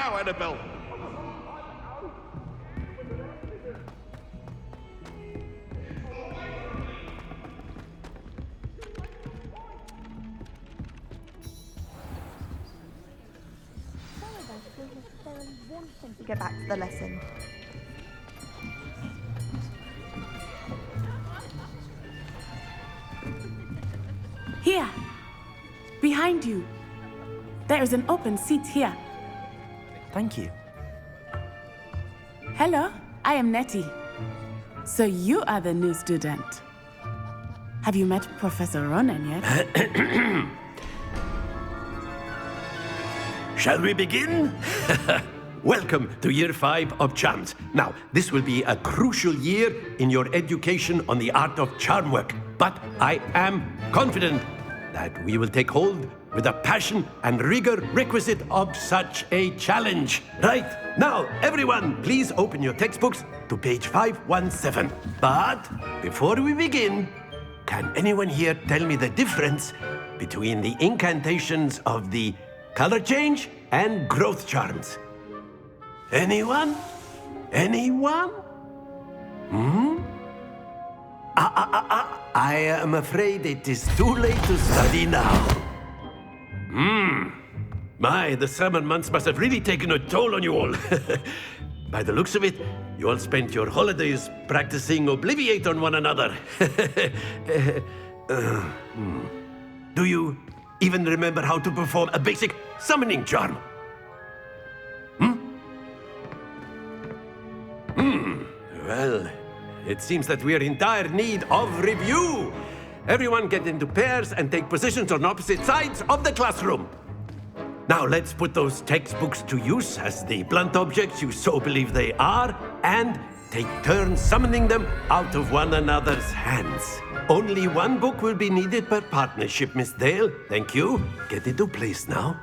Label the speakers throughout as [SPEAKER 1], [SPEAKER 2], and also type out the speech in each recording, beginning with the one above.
[SPEAKER 1] Now, Annabelle!
[SPEAKER 2] To get back to the lesson.
[SPEAKER 3] Here, behind you. There is an open seat here.
[SPEAKER 4] Thank you.
[SPEAKER 3] Hello, I am Nettie. So you are the new student. Have you met Professor Ronan yet?
[SPEAKER 5] Shall we begin? Welcome to Year 5 of Charms. Now, this will be a crucial year in your education on the art of charm work. But I am confident that we will take hold with the passion and rigor requisite of such a challenge. Right, now, everyone, please open your textbooks to page 517. But before we begin, can anyone here tell me the difference between the incantations of the color change and growth charms? Anyone? Anyone? I am afraid it is too late to study now. My, the summer months must have really taken a toll on you all. By the looks of it, you all spent your holidays practicing Obliviate on one another. Do you even remember how to perform a basic summoning charm? Well, it seems that we are in dire need of review. Everyone get into pairs and take positions on opposite sides of the classroom. Now let's put those textbooks to use as the blunt objects you so believe they are, and take turns summoning them out of one another's hands. Only one book will be needed per partnership, Miss Dale. Thank you. Get into place now.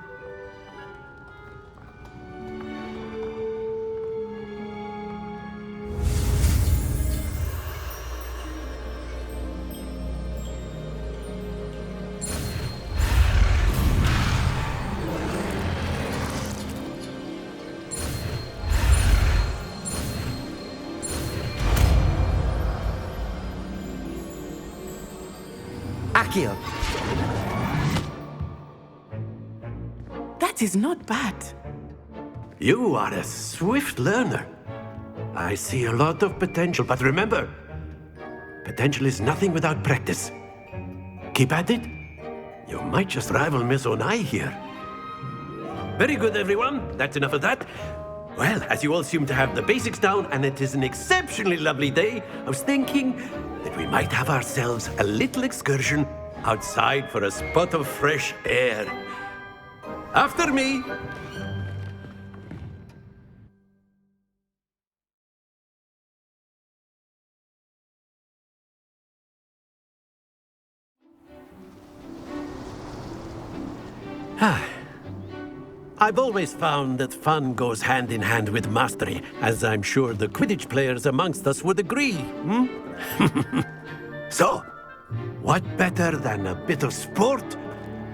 [SPEAKER 4] Akio.
[SPEAKER 3] That is not bad.
[SPEAKER 5] You are a swift learner. I see a lot of potential, but remember, potential is nothing without practice. Keep at it. You might just rival Miss Onai here. Very good, everyone. That's enough of that. Well, as you all seem to have the basics down, and it is an exceptionally lovely day, I was thinking that we might have ourselves a little excursion outside for a spot of fresh air. After me. I've always found that fun goes hand in hand with mastery, as I'm sure the Quidditch players amongst us would agree. So, what better than a bit of sport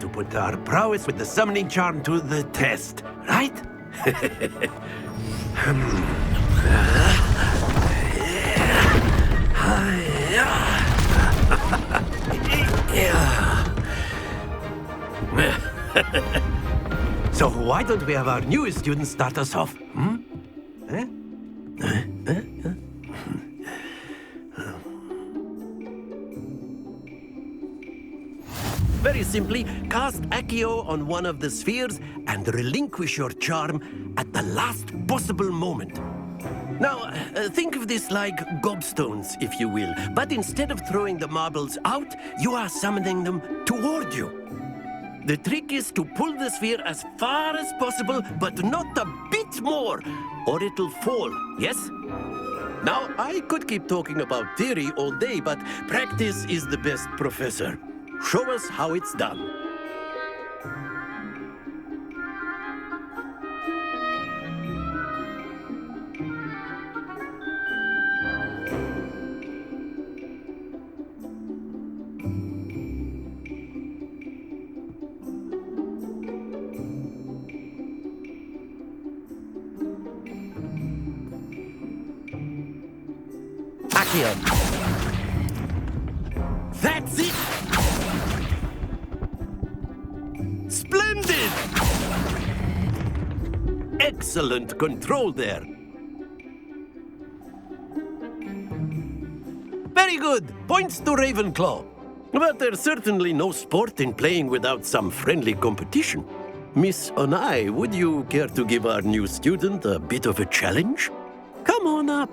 [SPEAKER 5] to put our prowess with the summoning charm to the test, right? So why don't we have our newest student start us off? Very simply, cast Accio on one of the spheres and relinquish your charm at the last possible moment. Now, think of this like gobstones, if you will, but instead of throwing the marbles out, you are summoning them toward you. The trick is to pull the sphere as far as possible, but not a bit more, or it'll fall, yes? Now, I could keep talking about theory all day, but practice is the best professor. Show us how it's done.
[SPEAKER 4] Accio.
[SPEAKER 5] That's it! Splendid! Excellent control there. Very good. Points to Ravenclaw. But there's certainly no sport in playing without some friendly competition. Miss Onai, would you care to give our new student a bit of a challenge? Come on up.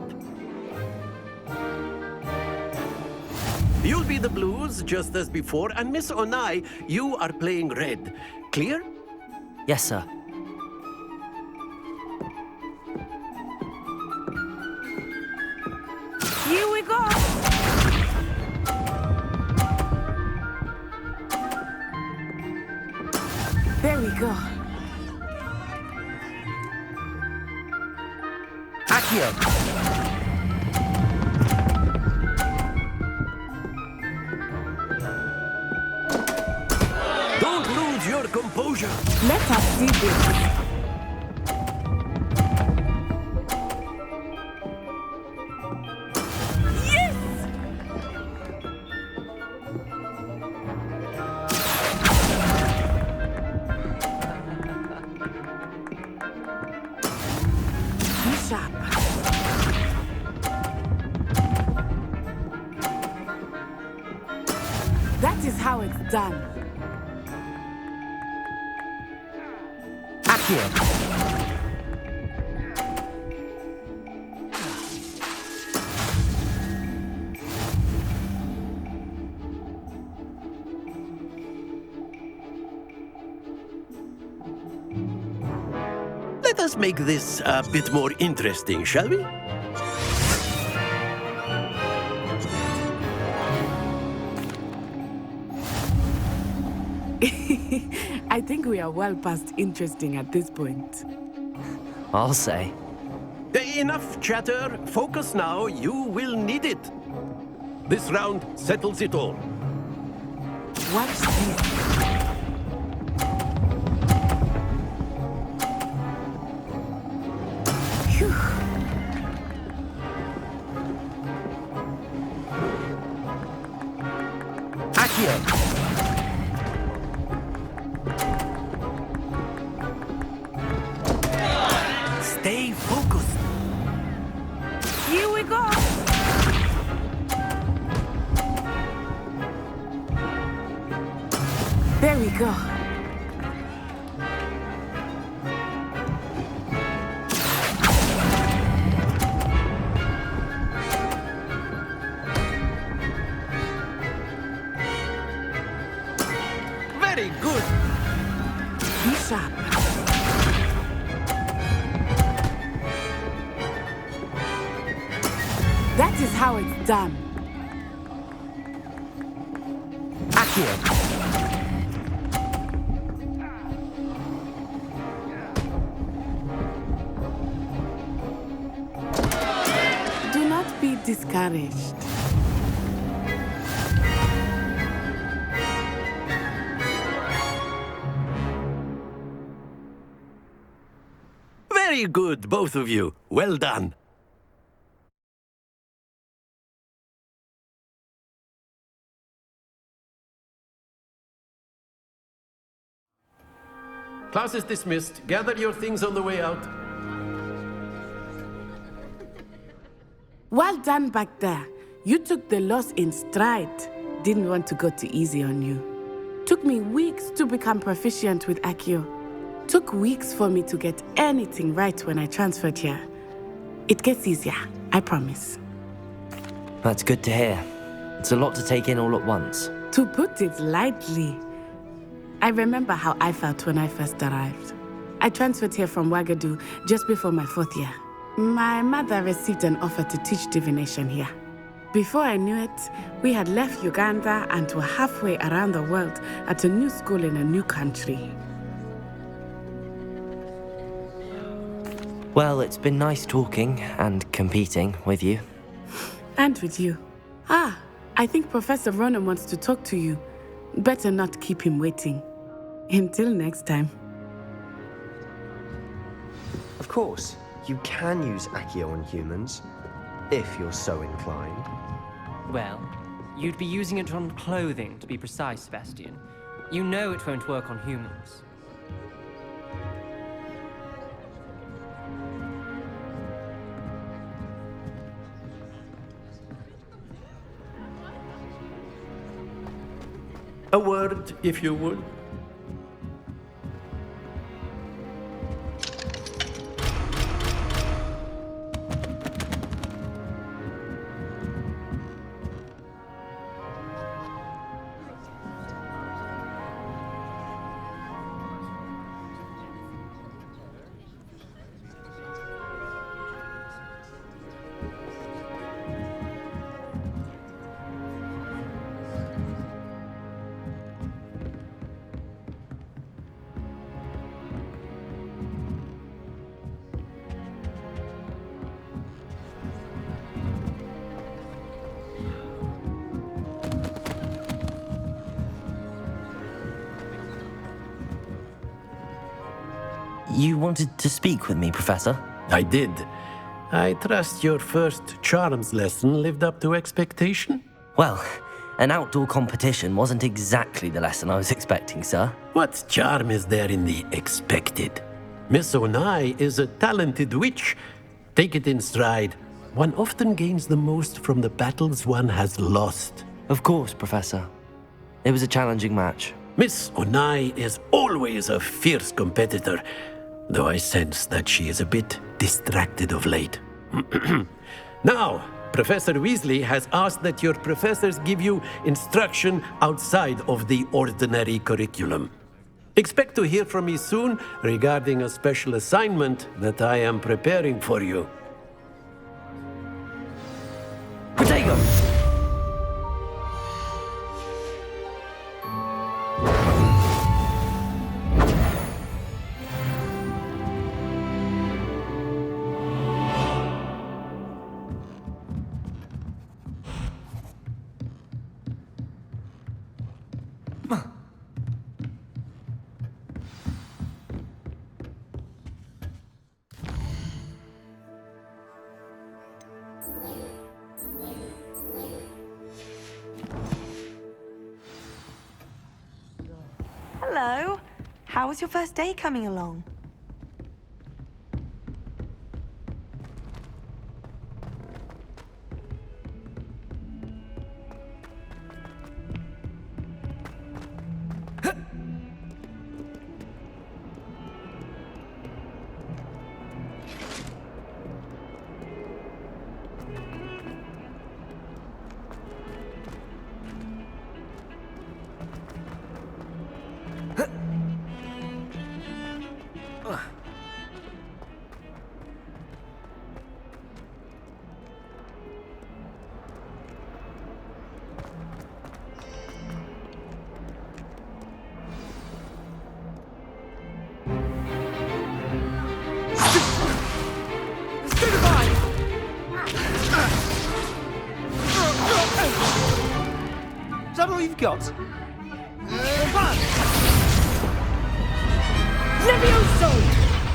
[SPEAKER 5] You'll be the blues, just as before, and Miss Onai, you are playing red. Clear?
[SPEAKER 4] Yes, sir.
[SPEAKER 3] Here we go! There we go.
[SPEAKER 4] Accio.
[SPEAKER 5] Don't lose your composure.
[SPEAKER 3] Let us see this. Sharp. That is how it's done.
[SPEAKER 4] Accio.
[SPEAKER 5] Let us make this a bit more interesting, shall we?
[SPEAKER 3] I think we are well past interesting at this point.
[SPEAKER 4] I'll say.
[SPEAKER 5] Enough chatter. Focus now. You will need it. This round settles it all.
[SPEAKER 3] Watch this. Phew.
[SPEAKER 4] Accio.
[SPEAKER 5] Stay focused.
[SPEAKER 3] Here we go. There we go.
[SPEAKER 5] Very good.
[SPEAKER 3] Be sharp. That is how it's done.
[SPEAKER 4] Accio.
[SPEAKER 3] Do not be discouraged.
[SPEAKER 5] Very good, both of you. Well done. Class is dismissed. Gather your things on the way out.
[SPEAKER 3] Well done back there. You took the loss in stride. Didn't want to go too easy on you. Took me weeks to become proficient with Accio. Took weeks for me to get anything right when I transferred here. It gets easier, I promise.
[SPEAKER 4] That's good to hear. It's a lot to take in all at once.
[SPEAKER 3] To put it lightly, I remember how I felt when I first arrived. I transferred here from Ouagadougou just before my 4th year. My mother received an offer to teach divination here. Before I knew it, we had left Uganda and were halfway around the world at a new school in a new country.
[SPEAKER 4] Well, it's been nice talking and competing with you.
[SPEAKER 3] And with you. I think Professor Ronan wants to talk to you. Better not keep him waiting. Until next time.
[SPEAKER 1] Of course, you can use Accio on humans. if you're so inclined.
[SPEAKER 6] Well, you'd be using it on clothing, to be precise, Sebastian. You know it won't work on humans.
[SPEAKER 5] A word, if you would.
[SPEAKER 4] You wanted to speak with me, Professor?
[SPEAKER 5] I did. I trust your first charms lesson lived up to expectation?
[SPEAKER 4] Well, an outdoor competition wasn't exactly the lesson I was expecting, sir.
[SPEAKER 5] What charm is there in the expected? Miss Onai is a talented witch. Take it in stride. One often gains the most from the battles one has lost.
[SPEAKER 4] Of course, Professor. It was a challenging match.
[SPEAKER 5] Miss Onai is always a fierce competitor, though I sense that she is a bit distracted of late. Now, Professor Weasley has asked that your professors give you instruction outside of the ordinary curriculum. Expect to hear from me soon regarding a special assignment that I am preparing for you.
[SPEAKER 4] Protego!
[SPEAKER 2] Hello. How was your first day coming along?
[SPEAKER 1] Is that all you've got?
[SPEAKER 7] Levioso!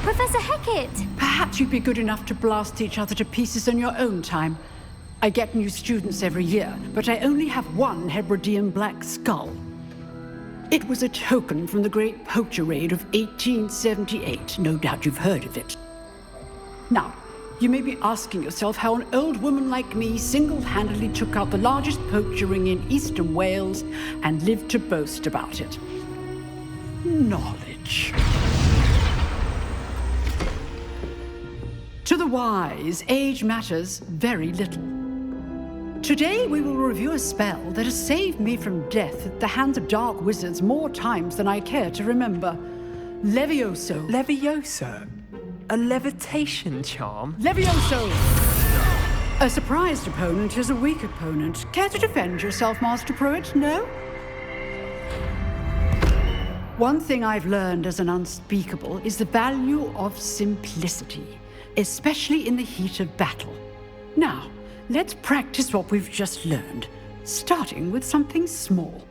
[SPEAKER 8] Professor Hecat!
[SPEAKER 7] Perhaps you'd be good enough to blast each other to pieces in your own time. I get new students every year, but I only have one Hebridean black skull. It was a token from the Great Poacher Raid of 1878. No doubt you've heard of it. Now, you may be asking yourself how an old woman like me single-handedly took out the largest poacher ring in eastern Wales and lived to boast about it. Knowledge. To the wise, age matters very little. Today we will review a spell that has saved me from death at the hands of dark wizards more times than I care to remember. Levioso.
[SPEAKER 9] Levioso? A levitation charm?
[SPEAKER 7] Levioso! A surprised opponent is a weak opponent. Care to defend yourself, Master Pruitt? No? One thing I've learned as an unspeakable is the value of simplicity, especially in the heat of battle. Now, let's practice what we've just learned, starting with something small.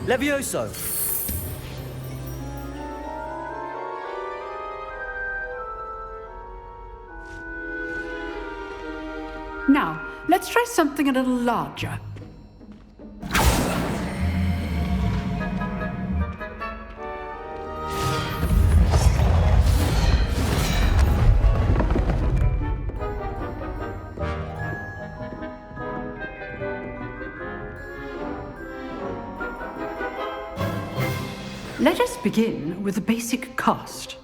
[SPEAKER 4] Levioso!
[SPEAKER 7] Now, let's try something a little larger. Let us begin with the basic cast.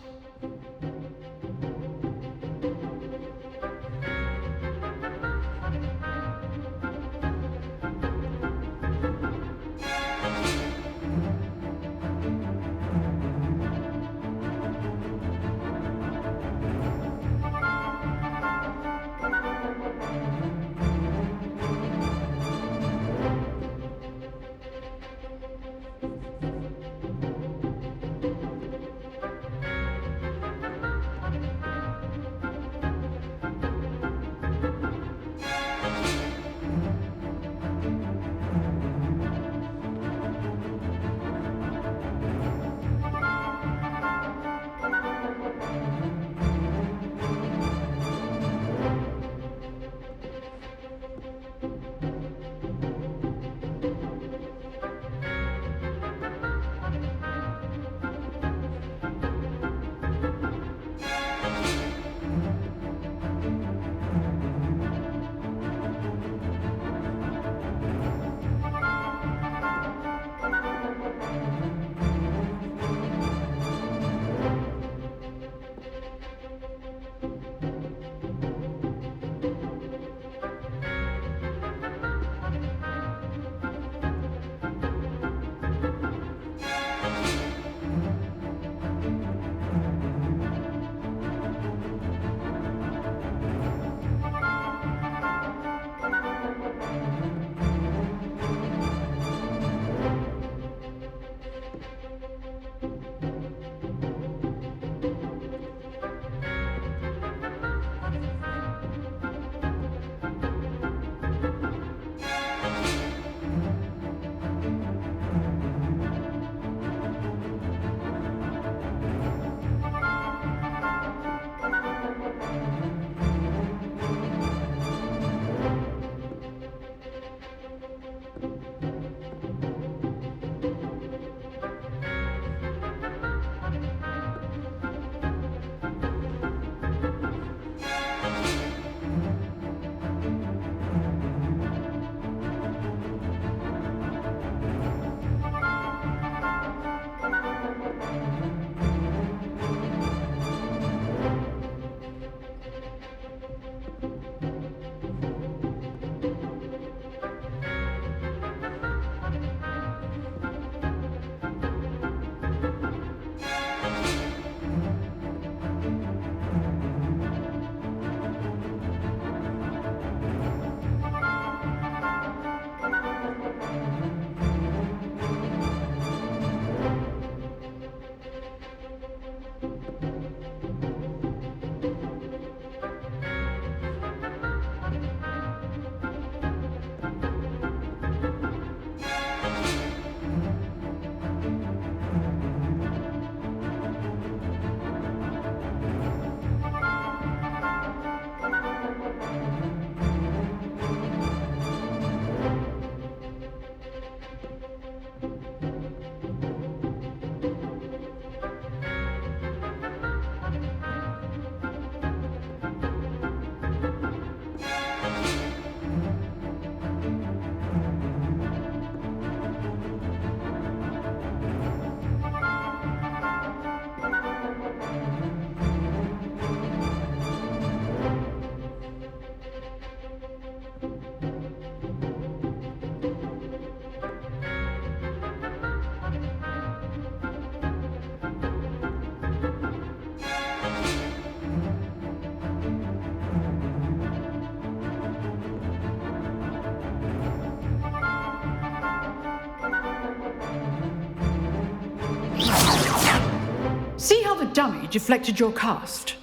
[SPEAKER 7] See how the dummy deflected your cast?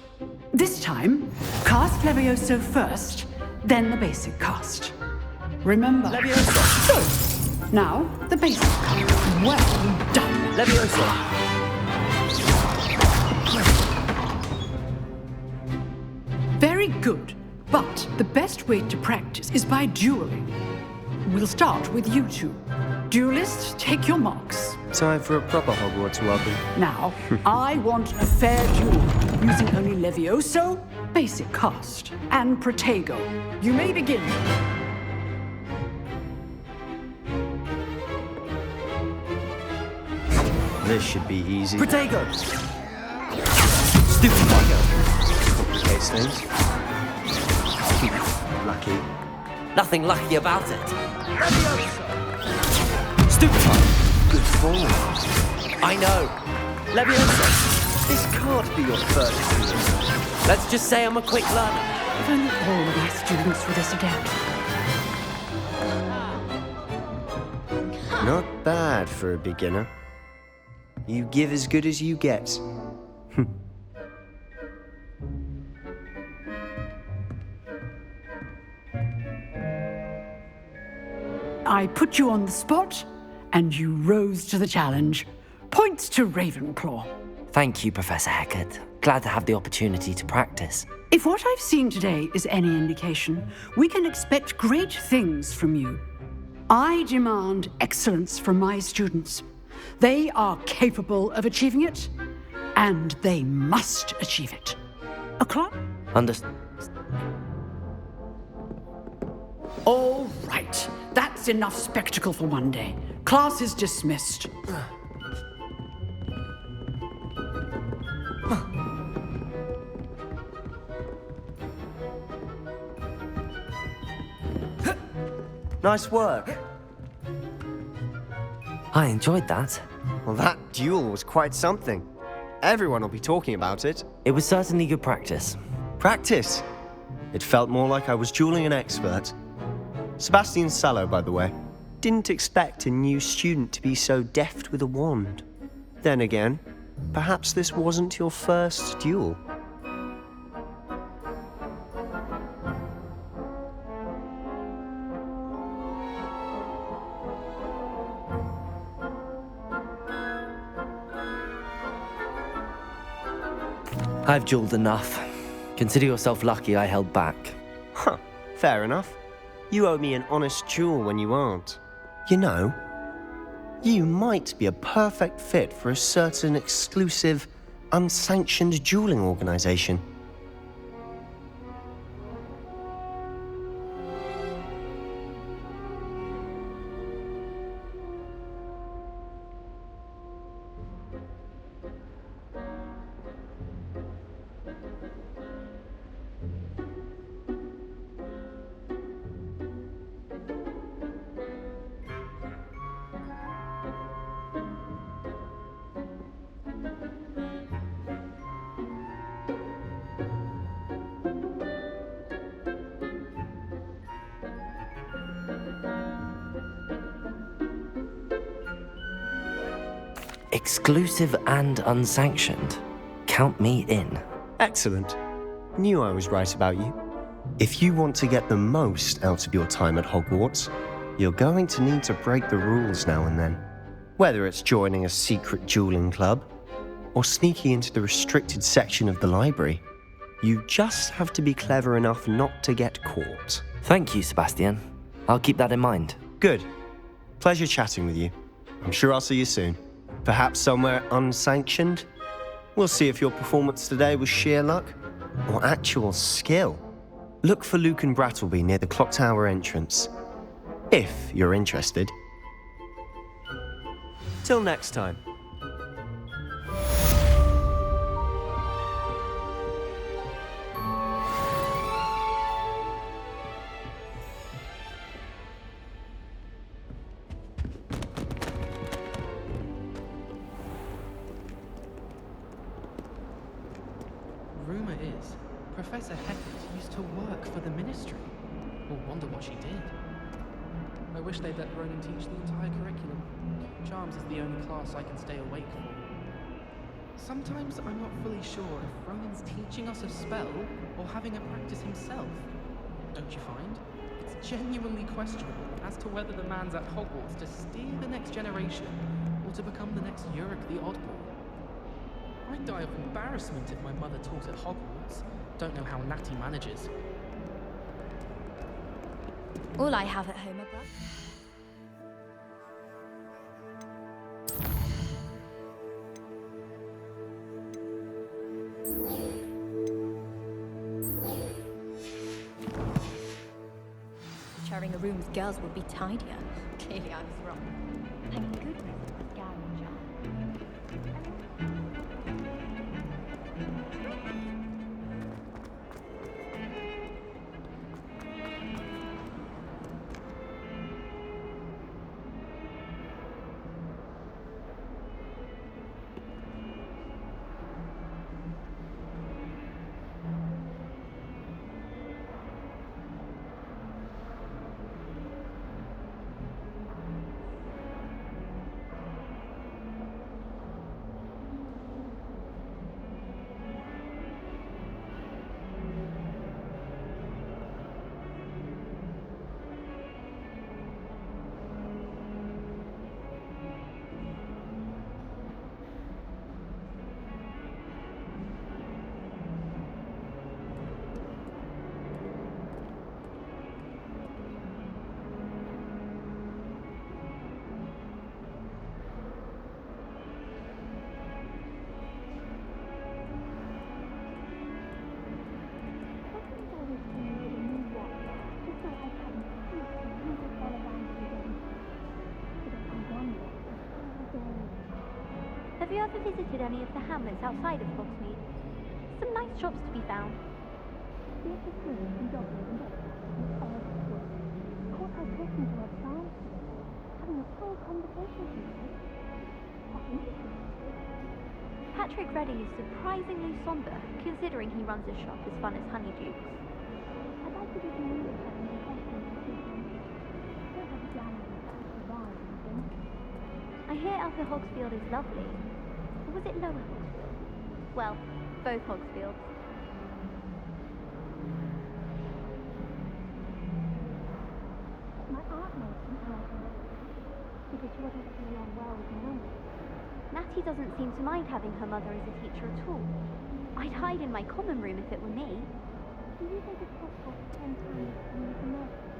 [SPEAKER 7] This time, cast Levioso first, then the basic cast. Remember...
[SPEAKER 4] Levioso!
[SPEAKER 7] Good. Now, the basic. Well done.
[SPEAKER 4] Leviosa!
[SPEAKER 7] Very good. But the best way to practice is by dueling. We'll start with you two. Duelists, take your marks.
[SPEAKER 8] Time for a proper Hogwarts welcome.
[SPEAKER 7] Now, I want a fair duel, using only Levioso, basic cast, and Protego. You may begin.
[SPEAKER 8] This should be easy.
[SPEAKER 4] Protego! Stupid Protego!
[SPEAKER 8] Complicates things. Lucky.
[SPEAKER 4] Nothing lucky about it. Stupid one!
[SPEAKER 8] Good form.
[SPEAKER 4] I know. Leviosa!
[SPEAKER 8] This can't be your first duel.
[SPEAKER 4] Let's just say I'm a quick learner.
[SPEAKER 7] If only all of my students were this adept.
[SPEAKER 8] Not bad for a beginner. You give as good as you get.
[SPEAKER 7] I put you on the spot, and you rose to the challenge. Points to Ravenclaw.
[SPEAKER 4] Thank you, Professor Hecat. Glad to have the opportunity to practice.
[SPEAKER 7] If what I've seen today is any indication, we can expect great things from you. I demand excellence from my students. They are capable of achieving it, and they must achieve it. A clock? All right. That's enough spectacle for one day. Class is dismissed.
[SPEAKER 8] Nice work.
[SPEAKER 4] I enjoyed that.
[SPEAKER 8] Well, that duel was quite something. Everyone will be talking about it.
[SPEAKER 4] It was certainly good practice.
[SPEAKER 8] Practice. It felt more like I was dueling an expert. Sebastian Sallow, by the way. Didn't expect a new student to be so deft with a wand. Then again, perhaps this wasn't your first duel.
[SPEAKER 4] I've dueled enough. Consider yourself lucky I held back.
[SPEAKER 8] Huh, fair enough. You owe me an honest duel when you aren't. You know, you might be a perfect fit for a certain exclusive, unsanctioned dueling organization.
[SPEAKER 4] Exclusive and unsanctioned. Count me in.
[SPEAKER 8] Excellent. Knew I was right about you. If you want to get the most out of your time at Hogwarts, you're going to need to break the rules now and then. Whether it's joining a secret dueling club, or sneaking into the restricted section of the library, you just have to be clever enough not to get caught.
[SPEAKER 4] Thank you, Sebastian. I'll keep that in mind.
[SPEAKER 8] Good. Pleasure chatting with you. I'm sure I'll see you soon. Perhaps somewhere unsanctioned? We'll see if your performance today was sheer luck or actual skill. Look for Luke and Brattleby near the clock tower entrance, if you're interested. Till next time.
[SPEAKER 10] Rumor is, Professor Hecat used to work for the Ministry. Or wonder what she did. I wish they'd let Ronan teach the entire curriculum. Charms is the only class I can stay awake for. Sometimes I'm not fully sure if Ronan's teaching us a spell or having a practice himself. Don't you find? It's genuinely questionable as to whether the man's at Hogwarts to steer the next generation or to become the next Yorick the Oddball. I'd die of embarrassment if my mother taught at Hogwarts. Don't know how Natty manages.
[SPEAKER 11] All I have at home are books. Sharing a room with girls would be tidier. Clearly I was wrong. Thank goodness it was Gary and John.
[SPEAKER 12] Have you ever visited any of the hamlets outside of Hogsmeade? Some nice shops to be found. Patrick Redding is surprisingly somber, considering he runs a shop as fun as Honeydukes. I'd like to give you a I hear Upper Hogsfield is lovely. Or was it Lower Hogsfield? Well, both Hogsfields. My aunt knows because she wasn't getting along well with my mum. Natty doesn't seem to mind having her mother as a teacher at all. I'd hide in my common room if it were me. Do you think it's possible to spend time with the nurse?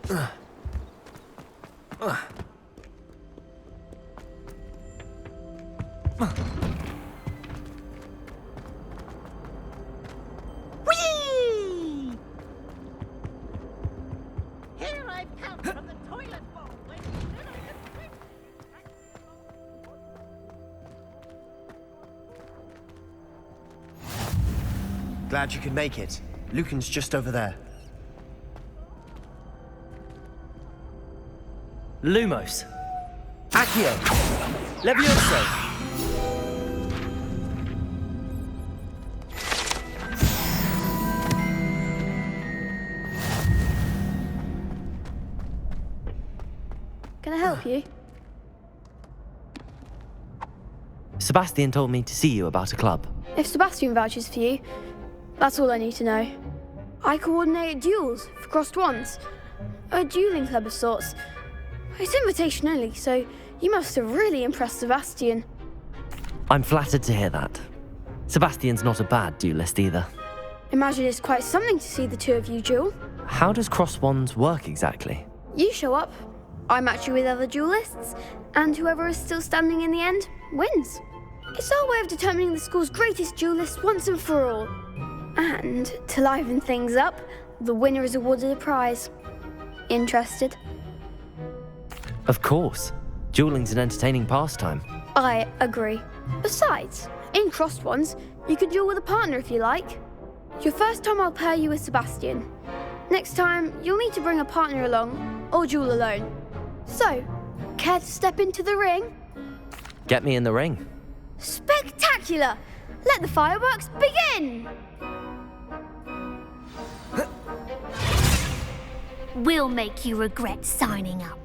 [SPEAKER 13] Whee! Here I've come from the toilet bowl. When then I can swim.
[SPEAKER 8] Glad you could make it. Lucan's just over there.
[SPEAKER 4] Lumos. Accio. Levioso.
[SPEAKER 12] Can I help you?
[SPEAKER 4] Sebastian told me to see you about a club.
[SPEAKER 12] If Sebastian vouches for you, that's all I need to know. I coordinate duels for crossed wands. A dueling club of sorts. It's invitation only, so you must have really impressed Sebastian.
[SPEAKER 4] I'm flattered to hear that. Sebastian's not a bad duelist either.
[SPEAKER 12] Imagine it's quite something to see the two of you duel.
[SPEAKER 4] How does cross wands work exactly?
[SPEAKER 12] You show up, I match you with other duelists, and whoever is still standing in the end wins. It's our way of determining the school's greatest duelist once and for all. And to liven things up, the winner is awarded a prize. Interested?
[SPEAKER 4] Of course. Dueling's an entertaining pastime.
[SPEAKER 12] I agree. Besides, in crossed ones, you can duel with a partner if you like. Your first time I'll pair you with Sebastian. Next time, you'll need to bring a partner along, or duel alone. So, care to step into the ring?
[SPEAKER 4] Get me in the ring.
[SPEAKER 12] Spectacular! Let the fireworks begin!
[SPEAKER 14] We'll make you regret signing up.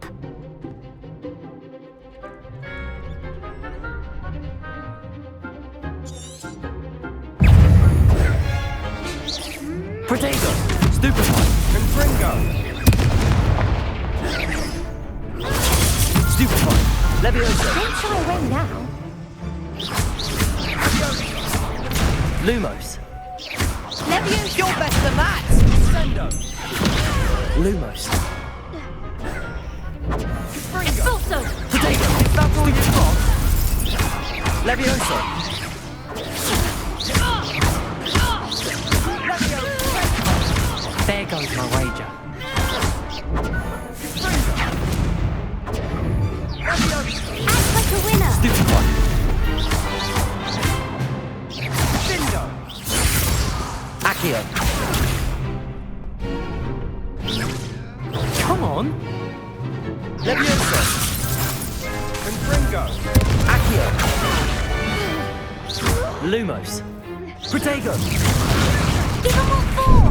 [SPEAKER 4] Protego! Stupefy!
[SPEAKER 1] Confringo!
[SPEAKER 4] Stupefy! Levioso!
[SPEAKER 14] Don't shy away now.
[SPEAKER 4] Lumos!
[SPEAKER 13] Levio's you're better than that.
[SPEAKER 1] Sendo!
[SPEAKER 4] Lumos!
[SPEAKER 14] Expulso!
[SPEAKER 4] Protego!
[SPEAKER 1] Is that all you've got?
[SPEAKER 4] Levioso!
[SPEAKER 6] There goes my wager.
[SPEAKER 12] Act like a winner!
[SPEAKER 4] Stupefy!
[SPEAKER 1] Sendo!
[SPEAKER 4] Accio! Come on! Levioso!
[SPEAKER 1] Confringo!
[SPEAKER 4] Accio! Lumos! Protego!
[SPEAKER 14] Give them what for!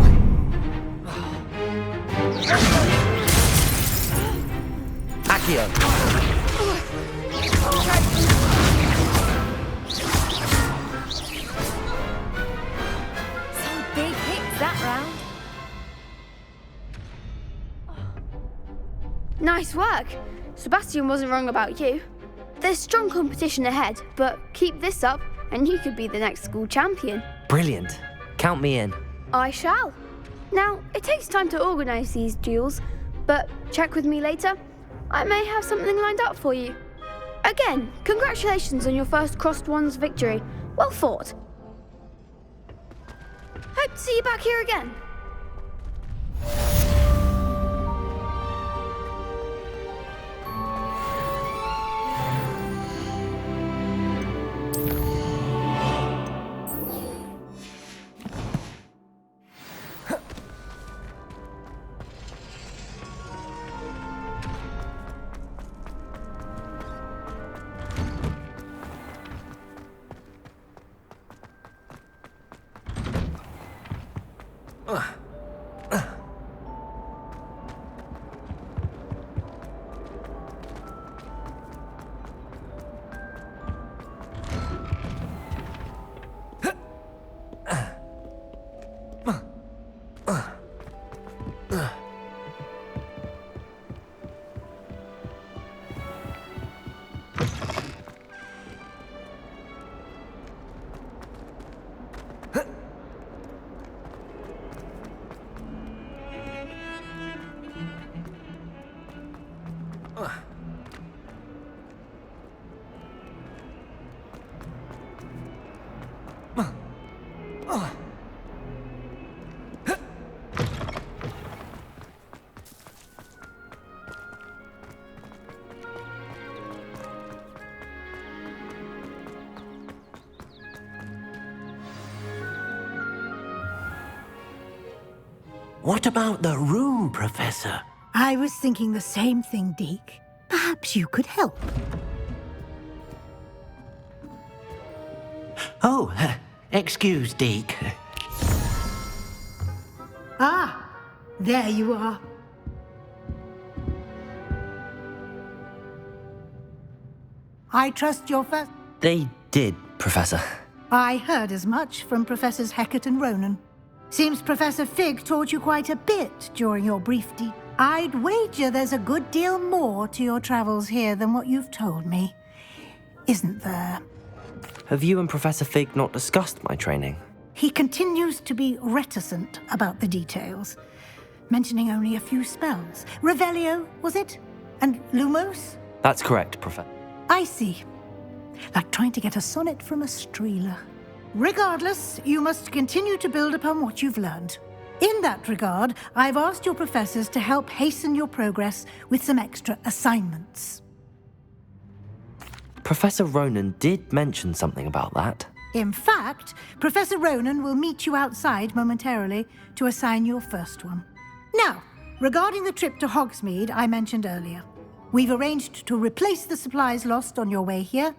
[SPEAKER 4] Accio!
[SPEAKER 14] Some big hits that round.
[SPEAKER 12] Nice work. Sebastian wasn't wrong about you. There's strong competition ahead, but keep this up and you could be the next school champion.
[SPEAKER 4] Brilliant. Count me in.
[SPEAKER 12] I shall. Now, it takes time to organise these duels, but check with me later. I may have something lined up for you. Again, congratulations on your first crossed wands victory. Well fought. Hope to see you back here again.
[SPEAKER 5] What about the room, Professor?
[SPEAKER 15] I was thinking the same thing, Deke. Perhaps you could help.
[SPEAKER 5] Oh, excuse, Deke.
[SPEAKER 15] Ah, there you are. I trust your first...
[SPEAKER 4] They did, Professor.
[SPEAKER 15] I heard as much from Professors Hecat and Ronan. Seems Professor Fig taught you quite a bit during your brief I'd wager there's a good deal more to your travels here than what you've told me. Isn't there?
[SPEAKER 4] Have you and Professor Fig not discussed my training?
[SPEAKER 15] He continues to be reticent about the details, mentioning only a few spells. Revelio, was it? And Lumos?
[SPEAKER 4] That's correct, Professor.
[SPEAKER 15] I see. Like trying to get a sonnet from a streeler. Regardless, you must continue to build upon what you've learned. In that regard, I've asked your professors to help hasten your progress with some extra assignments.
[SPEAKER 4] Professor Ronan did mention something about that.
[SPEAKER 15] In fact, Professor Ronan will meet you outside momentarily to assign your first one. Now, regarding the trip to Hogsmeade I mentioned earlier, we've arranged to replace the supplies lost on your way here,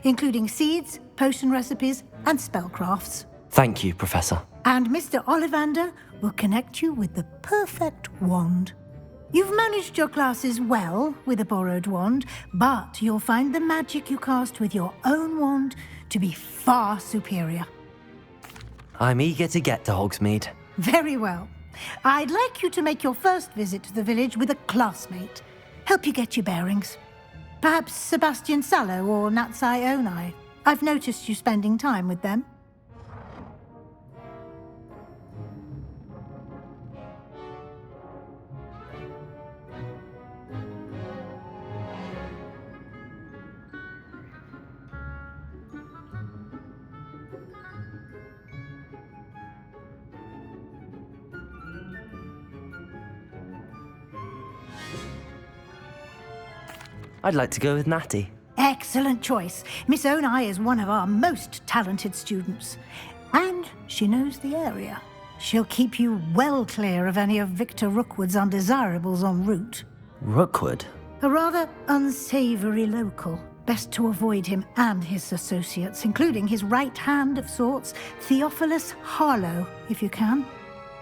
[SPEAKER 15] including seeds, potion recipes, and spellcrafts.
[SPEAKER 4] Thank you, Professor.
[SPEAKER 15] And Mr. Ollivander will connect you with the perfect wand. You've managed your classes well with a borrowed wand, but you'll find the magic you cast with your own wand to be far superior.
[SPEAKER 4] I'm eager to get to Hogsmeade.
[SPEAKER 15] Very well. I'd like you to make your first visit to the village with a classmate. Help you get your bearings. Perhaps Sebastian Sallow or Natsai Onai. I've noticed you spending time with them.
[SPEAKER 4] I'd like to go with Natty.
[SPEAKER 15] Excellent choice. Miss Onai is one of our most talented students. And she knows the area. She'll keep you well clear of any of Victor Rookwood's undesirables en route.
[SPEAKER 4] Rookwood?
[SPEAKER 15] A rather unsavory local. Best to avoid him and his associates, including his right hand of sorts, Theophilus Harlow, if you can.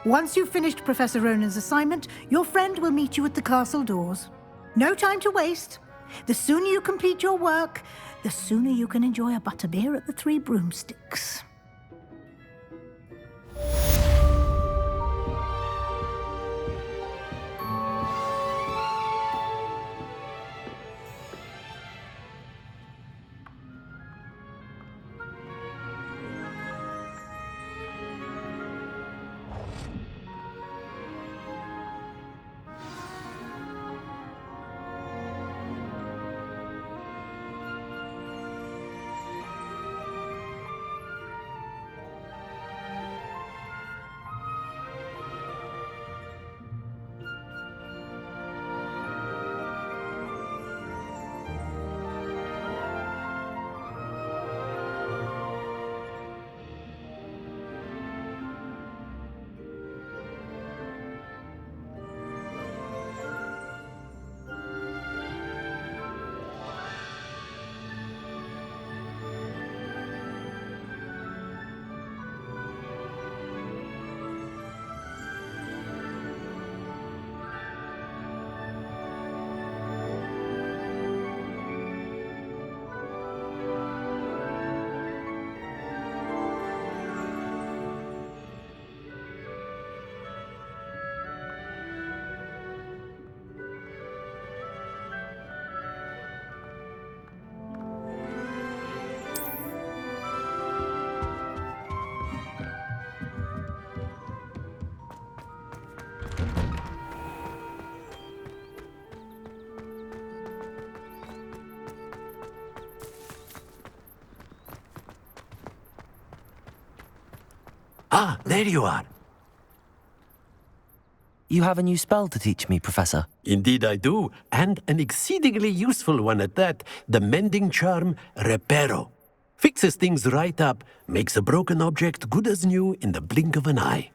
[SPEAKER 15] Once you've finished Professor Ronan's assignment, your friend will meet you at the castle doors. No time to waste. The sooner you complete your work, the sooner you can enjoy a butterbeer at the Three Broomsticks.
[SPEAKER 5] Ah, there you are.
[SPEAKER 4] You have a new spell to teach me, Professor.
[SPEAKER 5] Indeed I do, and an exceedingly useful one at that. The mending charm, Reparo. Fixes things right up, makes a broken object good as new in the blink of an eye.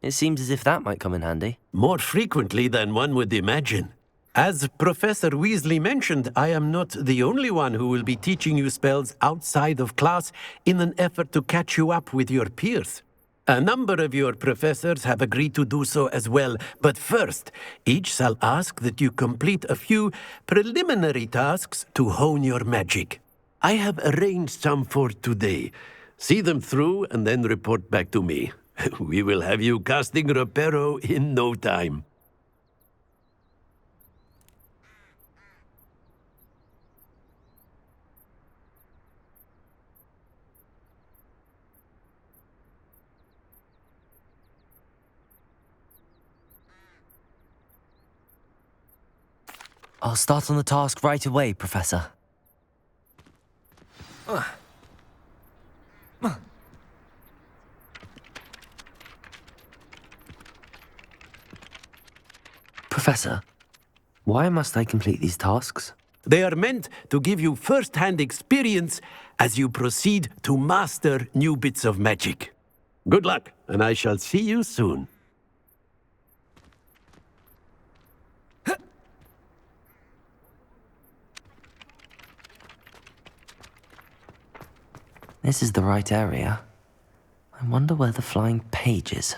[SPEAKER 4] It seems as if that might come in handy.
[SPEAKER 5] More frequently than one would imagine. As Professor Weasley mentioned, I am not the only one who will be teaching you spells outside of class in an effort to catch you up with your peers. A number of your professors have agreed to do so as well, but first, each shall ask that you complete a few preliminary tasks to hone your magic. I have arranged some for today. See them through and then report back to me. We will have you casting Reparo in no time.
[SPEAKER 4] I'll start on the task right away, Professor. Professor, why must I complete these tasks?
[SPEAKER 5] They are meant to give you first-hand experience as you proceed to master new bits of magic. Good luck, and I shall see you soon.
[SPEAKER 4] This is the right area. I wonder where the flying page is.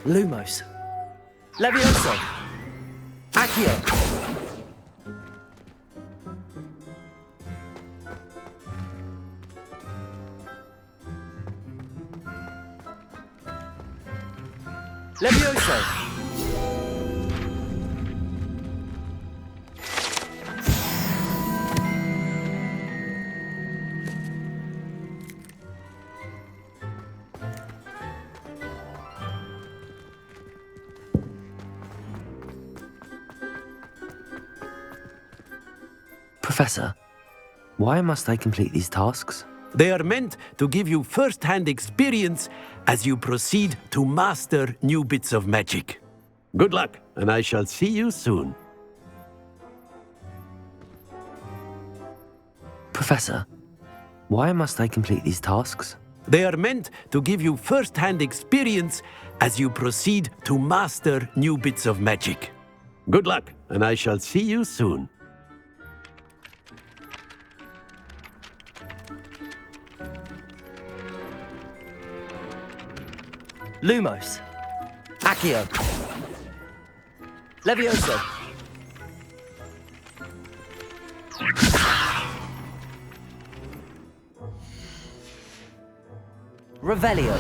[SPEAKER 4] Lumos. Levioso. Accio. Levioso. Professor, why must I complete these tasks?
[SPEAKER 5] They are meant to give you first-hand experience as you proceed to master new bits of magic. Good luck, and I shall see you soon.
[SPEAKER 4] Professor, why must I complete these tasks?
[SPEAKER 5] They are meant to give you first-hand experience as you proceed to master new bits of magic. Good luck, and I shall see you soon.
[SPEAKER 4] Lumos. Accio. Levioso. Revelio.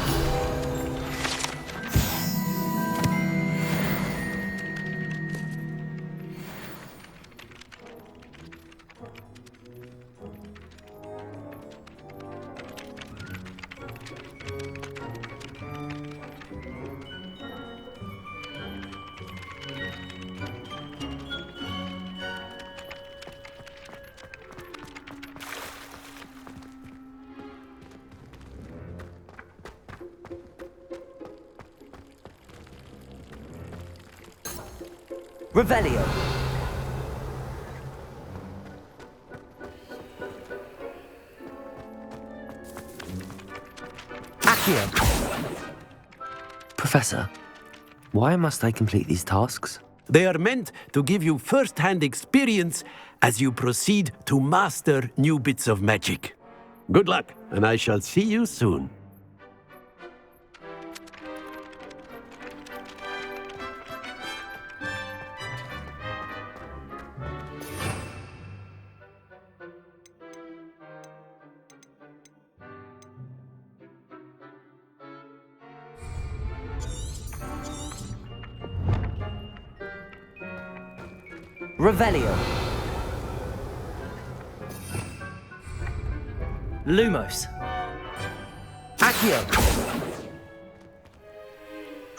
[SPEAKER 4] Revelio. Accio. Professor, why must I complete these tasks?
[SPEAKER 5] They are meant to give you first-hand experience as you proceed to master new bits of magic. Good luck, and I shall see you soon.
[SPEAKER 4] Revelio. Lumos. Accio.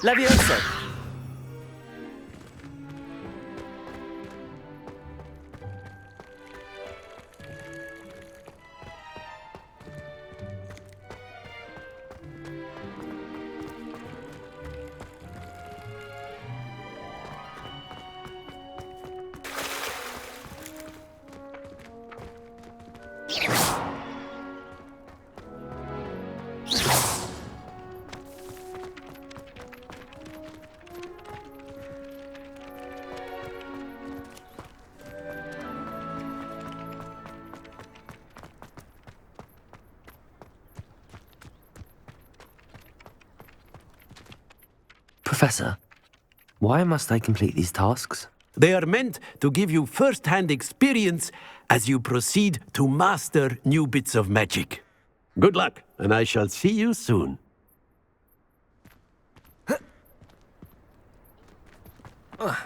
[SPEAKER 4] Levioso. Professor, why must I complete these tasks?
[SPEAKER 5] They are meant to give you first-hand experience as you proceed to master new bits of magic. Good luck, and I shall see you soon.
[SPEAKER 4] Ugh.